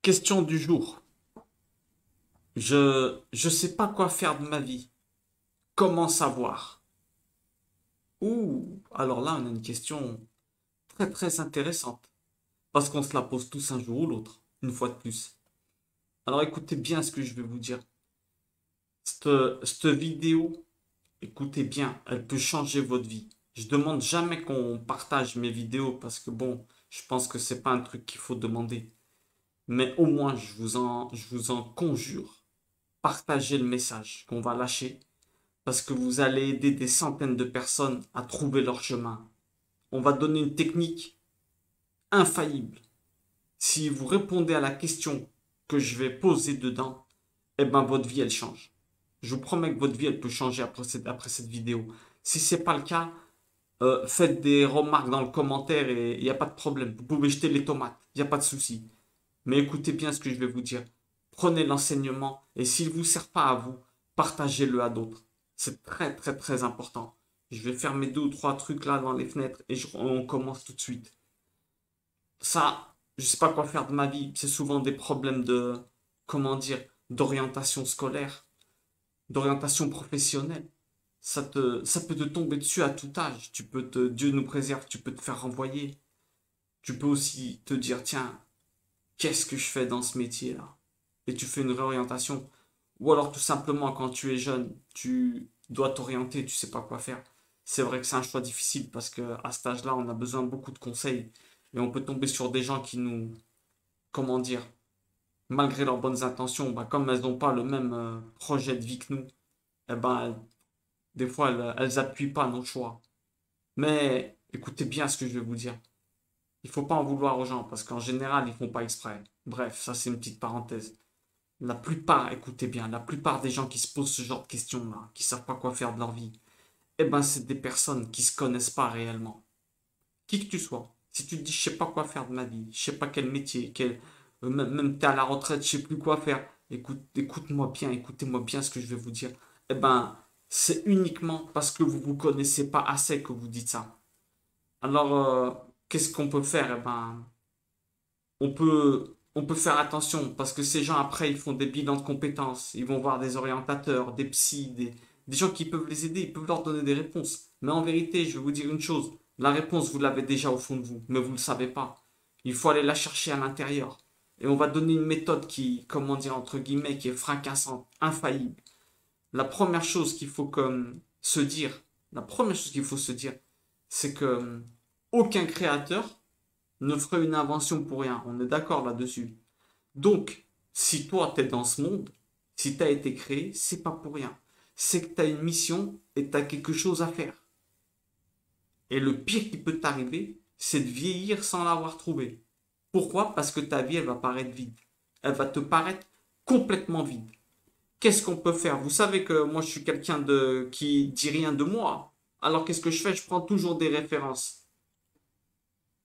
Question du jour. Je sais pas quoi faire de ma vie. Comment savoir? Ouh, alors là, on a une question très très intéressante. Parce qu'on se la pose tous un jour ou l'autre, une fois de plus. Alors écoutez bien ce que je vais vous dire. Cette vidéo, écoutez bien, elle peut changer votre vie. Je demande jamais qu'on partage mes vidéos parce que bon, je pense que c'est pas un truc qu'il faut demander. Mais au moins, je vous en conjure, partagez le message qu'on va lâcher parce que vous allez aider des centaines de personnes à trouver leur chemin. On va donner une technique infaillible. Si vous répondez à la question que je vais poser dedans, eh ben votre vie elle change. Je vous promets que votre vie elle peut changer après cette vidéo. Si c'est pas le cas, faites des remarques dans le commentaire et il n'y a pas de problème. Vous pouvez jeter les tomates, il n'y a pas de souci. Mais écoutez bien ce que je vais vous dire. Prenez l'enseignement et s'il ne vous sert pas à vous, partagez-le à d'autres. C'est très très très important. Je vais faire mes deux ou trois trucs là dans les fenêtres et on commence tout de suite. Ça, je sais pas quoi faire de ma vie. C'est souvent des problèmes de, comment dire, d'orientation scolaire, d'orientation professionnelle. Ça peut te tomber dessus à tout âge. Dieu nous préserve, tu peux te faire renvoyer. Tu peux aussi te dire, tiens, qu'est-ce que je fais dans ce métier-là? Et tu fais une réorientation. Ou alors tout simplement quand tu es jeune, tu dois t'orienter, tu sais pas quoi faire. C'est vrai que c'est un choix difficile parce que à cet âge-là, on a besoin de beaucoup de conseils et on peut tomber sur des gens qui nous, comment dire, malgré leurs bonnes intentions, bah, comme elles n'ont pas le même projet de vie que nous, eh ben, des fois elles appuient pas nos choix. Mais écoutez bien ce que je vais vous dire. Il faut pas en vouloir aux gens parce qu'en général, ils font pas exprès. Bref, ça c'est une petite parenthèse. La plupart, écoutez bien, la plupart des gens qui se posent ce genre de questions-là, qui savent pas quoi faire de leur vie, eh ben c'est des personnes qui se connaissent pas réellement. Qui que tu sois, si tu te dis je sais pas quoi faire de ma vie, je sais pas quel métier, même t'es à la retraite, je sais plus quoi faire, écoute-moi bien, écoutez-moi bien ce que je vais vous dire. Eh ben c'est uniquement parce que vous vous connaissez pas assez que vous dites ça. Alors qu'est-ce qu'on peut faire? Eh ben on peut faire attention parce que ces gens, après, ils font des bilans de compétences. Ils vont voir des orientateurs, des psys, des gens qui peuvent les aider, ils peuvent leur donner des réponses. Mais en vérité, je vais vous dire une chose. La réponse, vous l'avez déjà au fond de vous, mais vous ne le savez pas. Il faut aller la chercher à l'intérieur. Et on va donner une méthode qui, comment dire, entre guillemets, qui est fracassante, infaillible. La première chose qu'il faut se dire, la première chose qu'il faut se dire, c'est que aucun créateur ne ferait une invention pour rien. On est d'accord là-dessus. Donc, si toi, tu es dans ce monde, si tu as été créé, c'est pas pour rien. C'est que tu as une mission et tu as quelque chose à faire. Et le pire qui peut t'arriver, c'est de vieillir sans l'avoir trouvé. Pourquoi? Parce que ta vie, elle va paraître vide. Elle va te paraître complètement vide. Qu'est-ce qu'on peut faire? Vous savez que moi, je suis quelqu'un qui dit rien de moi. Alors, qu'est-ce que je fais? Je prends toujours des références.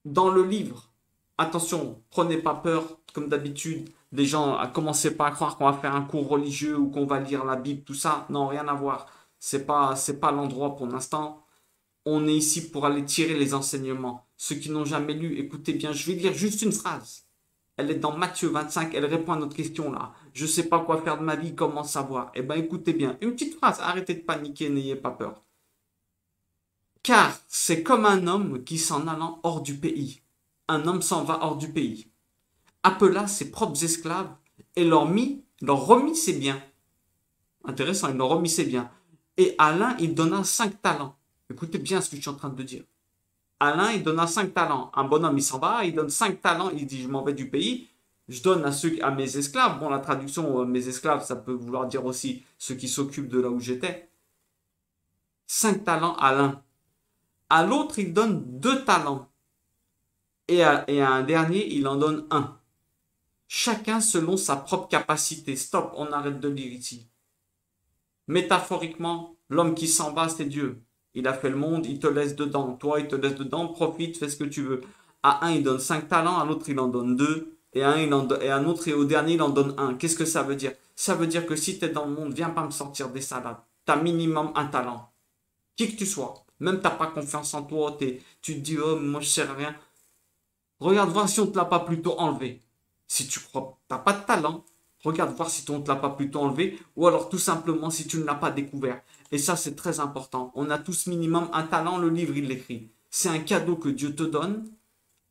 Dans le livre, attention, prenez pas peur, comme d'habitude, les gens commencez pas à croire qu'on va faire un cours religieux ou qu'on va lire la Bible, tout ça. Non, rien à voir. C'est pas l'endroit pour l'instant. On est ici pour aller tirer les enseignements. Ceux qui n'ont jamais lu, écoutez bien, je vais lire juste une phrase. Elle est dans Matthieu 25, elle répond à notre question là. Je sais pas quoi faire de ma vie, comment savoir? Eh ben écoutez bien, une petite phrase, arrêtez de paniquer, n'ayez pas peur. Car c'est comme un homme qui s'en allant hors du pays. Un homme s'en va hors du pays, appela ses propres esclaves et leur remit ses biens. Intéressant, il leur remit ses biens. Et à l'un, il donna 5 talents. Écoutez bien ce que je suis en train de dire. À l'un, il donna 5 talents. Un bonhomme, il s'en va, il donne 5 talents, il dit, je m'en vais du pays, je donne à mes esclaves. Bon, la traduction, mes esclaves, ça peut vouloir dire aussi ceux qui s'occupent de là où j'étais. 5 talents à l'un. À l'autre, il donne 2 talents. Et à un dernier, il en donne un. Chacun selon sa propre capacité. Stop, on arrête de lire ici. Métaphoriquement, l'homme qui s'en va, c'est Dieu. Il a fait le monde, il te laisse dedans. Toi, il te laisse dedans, profite, fais ce que tu veux. À un, il donne 5 talents, à l'autre, il en donne deux. Et à un autre, et au dernier, il en donne un. Qu'est-ce que ça veut dire? Ça veut dire que si tu es dans le monde, viens pas me sortir des salades. Tu as minimum un talent. Qui que tu sois. Même t'as pas confiance en toi, tu te dis, oh, moi je sais rien. Regarde voir si on te l'a pas plutôt enlevé. Si tu crois que tu n'as pas de talent, regarde voir si on ne te l'a pas plutôt enlevé, ou alors tout simplement si tu ne l'as pas découvert. Et ça, c'est très important. On a tous minimum un talent, le livre, il l'écrit. C'est un cadeau que Dieu te donne,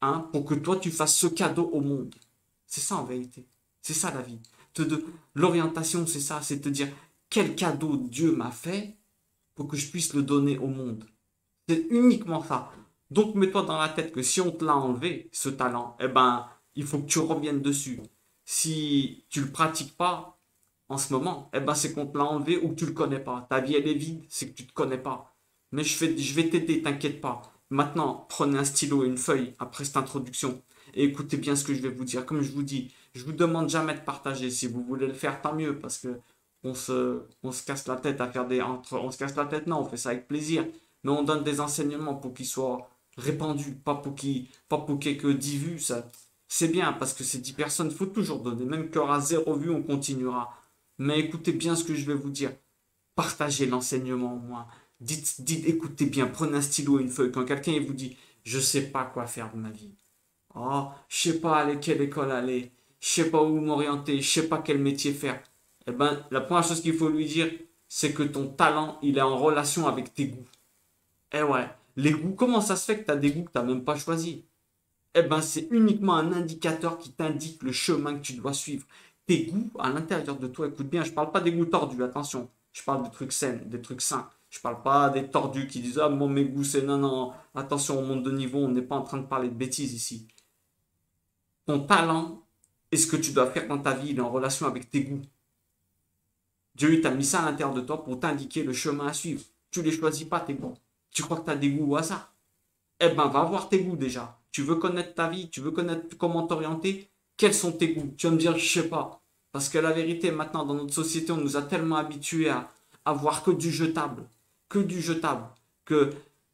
hein, pour que toi, tu fasses ce cadeau au monde. C'est ça en vérité. C'est ça la vie. L'orientation, c'est ça, c'est te dire quel cadeau Dieu m'a fait pour que je puisse le donner au monde. C'est uniquement ça. Donc mets-toi dans la tête que si on te l'a enlevé, ce talent, eh ben, il faut que tu reviennes dessus. Si tu le pratiques pas en ce moment, eh ben, c'est qu'on te l'a enlevé ou que tu le connais pas. Ta vie, elle est vide, c'est que tu te connais pas. Mais je vais t'aider, t'inquiète pas. Maintenant, prenez un stylo et une feuille après cette introduction et écoutez bien ce que je vais vous dire. Comme je vous dis, je vous demande jamais de partager. Si vous voulez le faire, tant mieux parce que on se casse la tête à faire on se casse la tête, non, on fait ça avec plaisir. Mais on donne des enseignements pour qu'ils soient répandus, pas pour qu'il y ait que 10 vues. Ça, c'est bien parce que ces 10 personnes, il faut toujours donner. Même qu'il y aura 0 vue, on continuera. Mais écoutez bien ce que je vais vous dire. Partagez l'enseignement, moi. Écoutez bien, prenez un stylo et une feuille. Quand quelqu'un vous dit, je sais pas quoi faire de ma vie. Oh, je sais pas aller quelle école aller. Je sais pas où m'orienter. Je sais pas quel métier faire. Eh ben, la première chose qu'il faut lui dire, c'est que ton talent, il est en relation avec tes goûts. Eh ouais, les goûts, comment ça se fait que tu as des goûts que tu n'as même pas choisis? Eh ben, c'est uniquement un indicateur qui t'indique le chemin que tu dois suivre. Tes goûts à l'intérieur de toi, écoute bien, je parle pas des goûts tordus, attention. Je parle des trucs sains, des trucs sains. Je parle pas des tordus qui disent ah moi mes goûts c'est non non. Attention, on monte de niveau, on n'est pas en train de parler de bêtises ici. Ton talent et ce que tu dois faire dans ta vie, il est en relation avec tes goûts. Dieu il t'a mis ça à l'intérieur de toi pour t'indiquer le chemin à suivre. Tu les choisis pas tes goûts. Tu crois que tu as des goûts au hasard? Eh ben, va voir tes goûts déjà. Tu veux connaître ta vie, tu veux connaître comment t'orienter. Quels sont tes goûts? Tu vas me dire, je sais pas. Parce que la vérité, maintenant, dans notre société, on nous a tellement habitués à voir que du jetable, que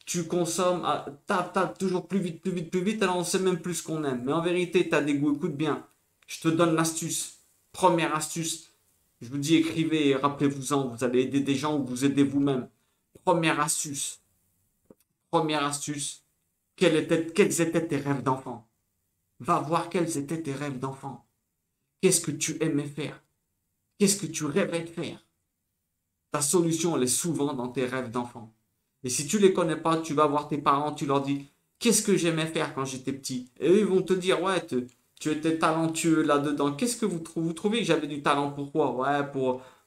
tu consommes, tape, toujours plus vite, plus vite, plus vite, alors on sait même plus ce qu'on aime. Mais en vérité, tu as des goûts, écoute bien. Je te donne l'astuce. Première astuce, je vous dis, écrivez et rappelez-vous-en, vous allez aider des gens ou vous aidez vous-même. Première astuce, première astuce, quels étaient tes rêves d'enfant? Va voir quels étaient tes rêves d'enfant. Qu'est-ce que tu aimais faire? Qu'est-ce que tu rêvais de faire? Ta solution, elle est souvent dans tes rêves d'enfant. Et si tu ne les connais pas, tu vas voir tes parents, tu leur dis, qu'est-ce que j'aimais faire quand j'étais petit? Et eux, ils vont te dire, ouais, tu étais talentueux là-dedans. Qu'est-ce que vous trouvez que j'avais du talent pour quoi? Ouais,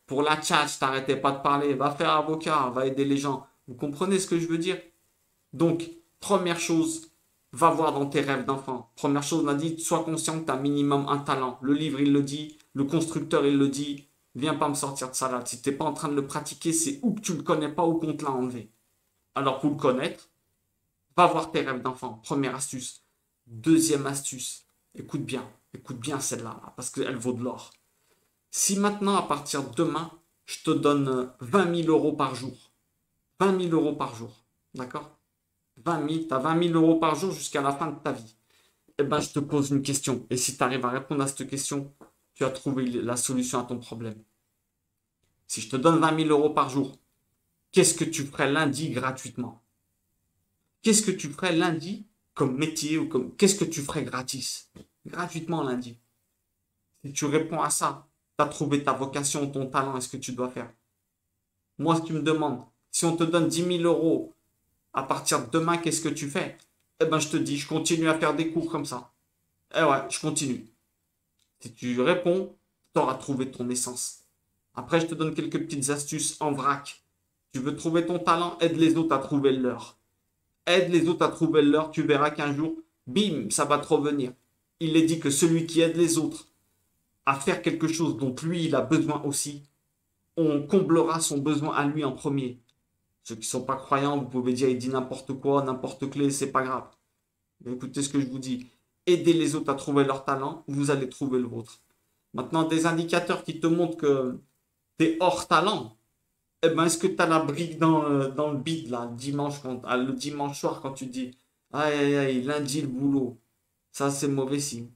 pour la tchatch, t'arrêtais pas de parler. Va faire avocat, va aider les gens. Vous comprenez ce que je veux dire? Donc, première chose, va voir dans tes rêves d'enfant. Première chose, on a dit, sois conscient que tu as minimum un talent. Le livre, il le dit, le constructeur, il le dit. Viens pas me sortir de ça là. Si tu n'es pas en train de le pratiquer, c'est ou que tu ne le connais pas ou qu'on te l'a enlevé. Alors, pour le connaître, va voir tes rêves d'enfant. Première astuce. Deuxième astuce, écoute bien celle-là, là, parce qu'elle vaut de l'or. Si maintenant, à partir de demain, je te donne 20 000 euros par jour, 20 000 euros par jour, d'accord? 20 000, tu as 20 000 euros par jour jusqu'à la fin de ta vie. Eh ben, je te pose une question. Et si tu arrives à répondre à cette question, tu as trouvé la solution à ton problème. Si je te donne 20 000 euros par jour, qu'est-ce que tu ferais lundi gratuitement? Qu'est-ce que tu ferais lundi comme métier ou comme qu'est-ce que tu ferais gratis? Gratuitement lundi. Si tu réponds à ça, tu as trouvé ta vocation, ton talent et ce que tu dois faire. Moi, ce que tu me demandes, si on te donne 10 000 euros à partir de demain, qu'est-ce que tu fais? Eh ben, je te dis, je continue à faire des cours comme ça. Eh ouais, je continue. Si tu réponds, tu auras trouvé ton essence. Après, je te donne quelques petites astuces en vrac. Tu veux trouver ton talent, aide les autres à trouver le leur. Aide les autres à trouver le leur, tu verras qu'un jour, bim, ça va te revenir. Il est dit que celui qui aide les autres à faire quelque chose dont lui, il a besoin aussi, on comblera son besoin à lui en premier. Ceux qui ne sont pas croyants, vous pouvez dire, il dit n'importe quoi, n'importe clé, c'est pas grave. Mais écoutez ce que je vous dis. Aidez les autres à trouver leur talent, vous allez trouver le vôtre. Maintenant, des indicateurs qui te montrent que tu es hors talent. Eh ben, est-ce que tu as la brique dans le bide, là, le dimanche soir, quand tu dis, aïe, aïe, aïe, lundi, le boulot. Ça, c'est mauvais signe.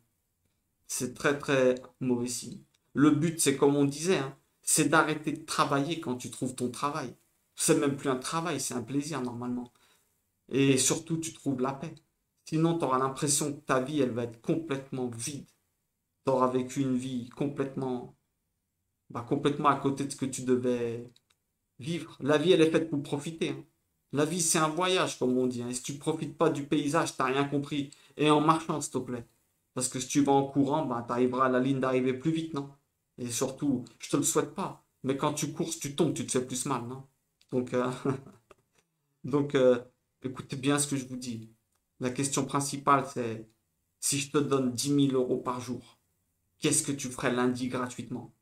C'est très, très mauvais signe. Le but, c'est comme on disait, hein, c'est d'arrêter de travailler quand tu trouves ton travail. C'est même plus un travail, c'est un plaisir, normalement. Et surtout, tu trouves la paix. Sinon, tu auras l'impression que ta vie, elle va être complètement vide. t'auras vécu une vie complètement à côté de ce que tu devais vivre. La vie, elle est faite pour profiter, hein. La vie, c'est un voyage, comme on dit, hein. Et si tu profites pas du paysage, t'as rien compris. Et en marchant, s'il te plaît. Parce que si tu vas en courant, bah, tu arriveras à la ligne d'arrivée plus vite, non? Et surtout, je te le souhaite pas. Mais quand tu cours, si tu tombes, tu te fais plus mal, non? Donc, donc écoutez bien ce que je vous dis. La question principale, c'est si je te donne 10 000 € par jour, qu'est-ce que tu ferais lundi gratuitement?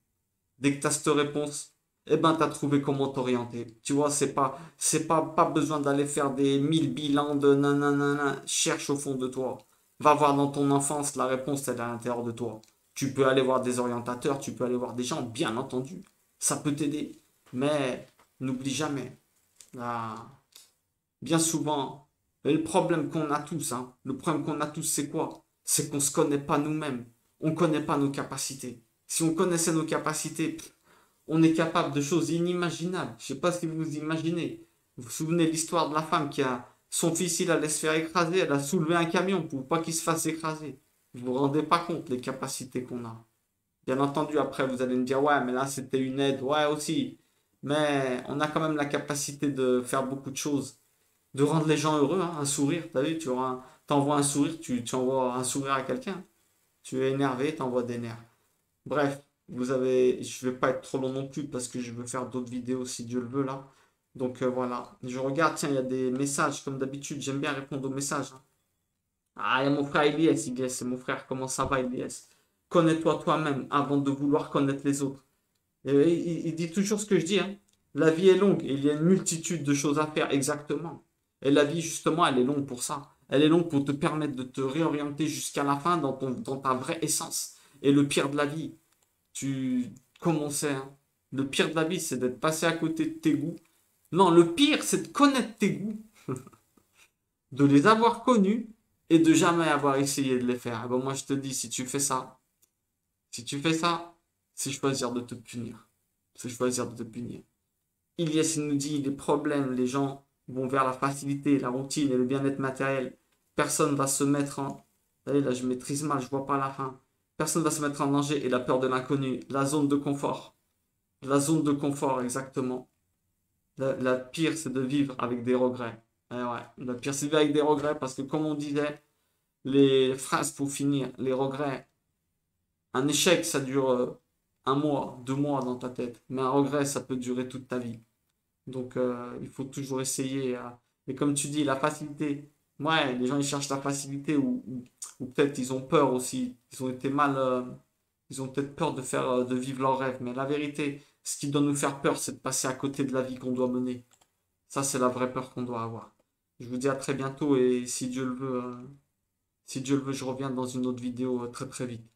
Dès que tu as cette réponse, eh ben, tu as trouvé comment t'orienter. Tu vois, pas besoin d'aller faire des 1000 bilans de nanana. Cherche au fond de toi. Va voir dans ton enfance, la réponse, elle est à l'intérieur de toi. Tu peux aller voir des orientateurs, tu peux aller voir des gens, bien entendu. Ça peut t'aider. Mais n'oublie jamais, là, bien souvent, le problème qu'on a tous, hein, le problème qu'on a tous, c'est quoi? C'est qu'on ne se connaît pas nous-mêmes. On ne connaît pas nos capacités. Si on connaissait nos capacités, on est capable de choses inimaginables. Je ne sais pas si vous vous imaginez. Vous vous souvenez de l'histoire de la femme qui a son fils, il allait se faire écraser, elle a soulevé un camion pour pas qu'il se fasse écraser. Vous vous rendez pas compte des capacités qu'on a. Bien entendu, après, vous allez me dire, ouais, mais là, c'était une aide. Ouais, aussi. Mais on a quand même la capacité de faire beaucoup de choses, de rendre les gens heureux, hein, un sourire. T'as vu, t'envoies un sourire, tu envoies un sourire à quelqu'un. Tu es énervé, t'envoies des nerfs. Bref, je vais pas être trop long non plus parce que je veux faire d'autres vidéos si Dieu le veut là. Donc voilà, je regarde, tiens, il y a des messages comme d'habitude, j'aime bien répondre aux messages, hein. Ah, il y a mon frère Elias, c'est mon frère, comment ça va Elias? Connais-toi toi-même avant de vouloir connaître les autres. Et il dit toujours ce que je dis, hein. La vie est longue et il y a une multitude de choses à faire, exactement. Et la vie, justement, elle est longue pour ça. Elle est longue pour te permettre de te réorienter jusqu'à la fin dans ta vraie essence. Et le pire de la vie, comme on sait, hein, le pire de la vie, c'est d'être passé à côté de tes goûts. Non, le pire, c'est de connaître tes goûts, de les avoir connus et de jamais avoir essayé de les faire. Eh ben, moi, je te dis, si tu fais ça, c'est choisir de te punir. C'est choisir de te punir. Ilyes nous dit les problèmes, les gens vont vers la facilité, la routine et le bien-être matériel. Personne va se mettre en. Allez, là, je maîtrise mal, je vois pas la fin. Personne va se mettre en danger et la peur de l'inconnu, la zone de confort. La zone de confort, exactement. La pire, c'est de vivre avec des regrets. Eh ouais, la pire, c'est de vivre avec des regrets parce que, comme on disait, les phrases pour finir, les regrets, un échec, ça dure un mois, 2 mois dans ta tête. Mais un regret, ça peut durer toute ta vie. Donc, il faut toujours essayer. Et comme tu dis, la facilité. Ouais, les gens, ils cherchent la facilité ou peut-être ils ont peur aussi. Ils ont été mal. Ils ont peut-être peur de vivre leur rêve. Mais la vérité, ce qui doit nous faire peur, c'est de passer à côté de la vie qu'on doit mener. Ça, c'est la vraie peur qu'on doit avoir. Je vous dis à très bientôt et si Dieu le veut, je reviens dans une autre vidéo très très vite.